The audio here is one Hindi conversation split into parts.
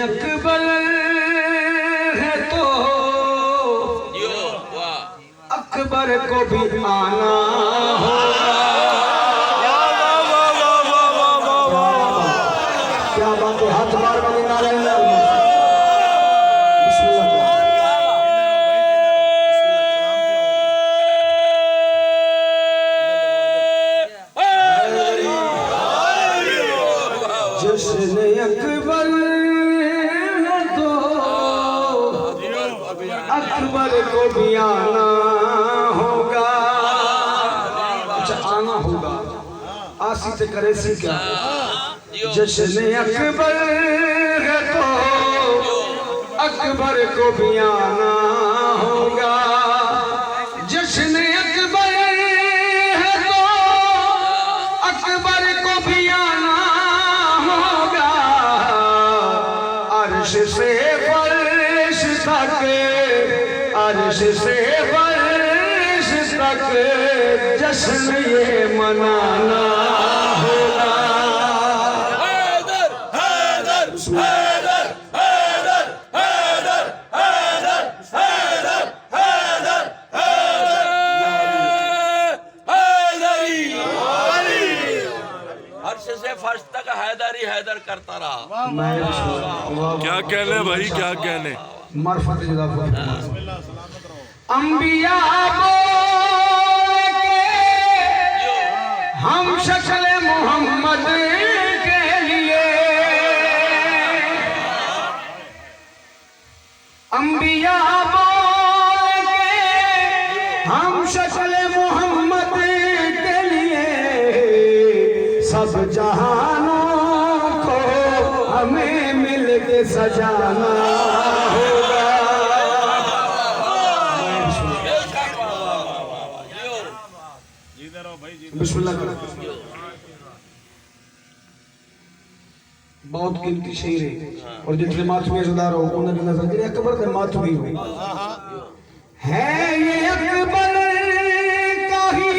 अकबर है तो अकबर को भी आना होगा। क्या बात है, हाथ मार वाली नारायण जश्न अकबर है तो अकबर को भी आना होगा। अच्छा आना होगा, आसी से करे सी क्या। जश्न अकबर है तो अकबर को भी आना होगा। जश्न अकबर है तो अकबर को भी आना होगा। अर्श से फर्श तक, अर्श से फर्श तक जश्न ये मनाना होगा। फर्श तक हैदर ही हैदर करता रहा। क्या कहने भाई, क्या कहने। मरफत अंबिया बोले के हम शक्ल मोहम्मद के लिए, अंबिया बोले के हम शक्ल मोहम्मद के लिए सब जहानों को हमें मिल के सजाना होगा। बिस्मिल्लाह। बहुत कीमती शेर है और जितने माथुए सदार हो उन्होंने नजर गिरे अकबर के माथुए हुए है। ये अकबर का ही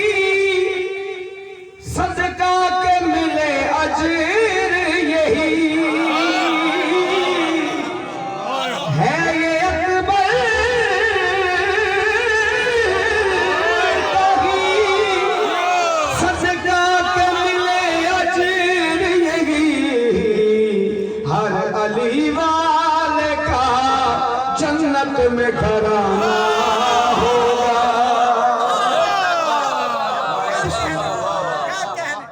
सदका के मिले अजर यही है। ये अकबर का ही सदका के मिले अजर यही। हर अली वाले का जन्नत में घराना होगा।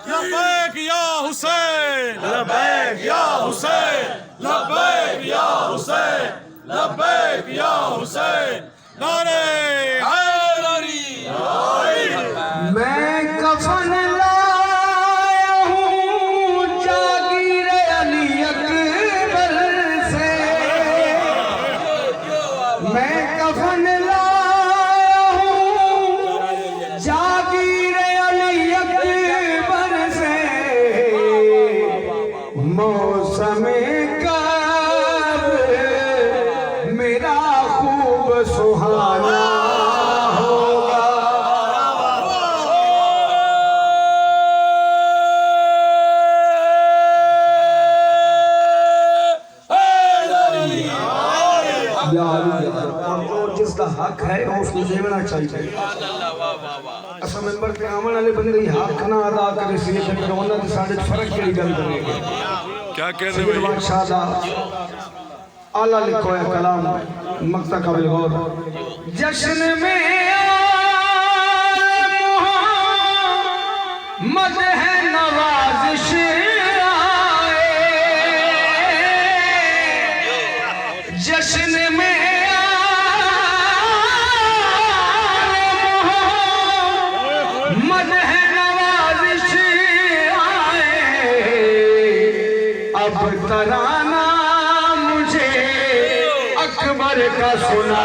लब्बैक या हुसैन, लब्बैक या हुसैन, लब्बैक या हुसैन, लब्बैक या हुसैन। नारे हैदरी। मैं कफन लाया हूँ जागीर अली अकबर से, मैं कफन लाया हूँ जागीर अली अकबर से। मौसम कब मेरा खूब सुहाना होगा। और जिसका हक है उसको देना चाहिए। असा मेंबर पे आने वाले बंदे हक ना अदा करे सी फिर उन्होंने साढ़े फर्क की गल करेंगे। क्या कहने भाई। बादशाह दा आला लिखो है कलाम मक्ता काबिल गौर। जश्न में मोहम्मद है नवाजिश आए, जश्न में मोहम्मद है नवाजिश आए। अब तराना मुझे अकबर का सुना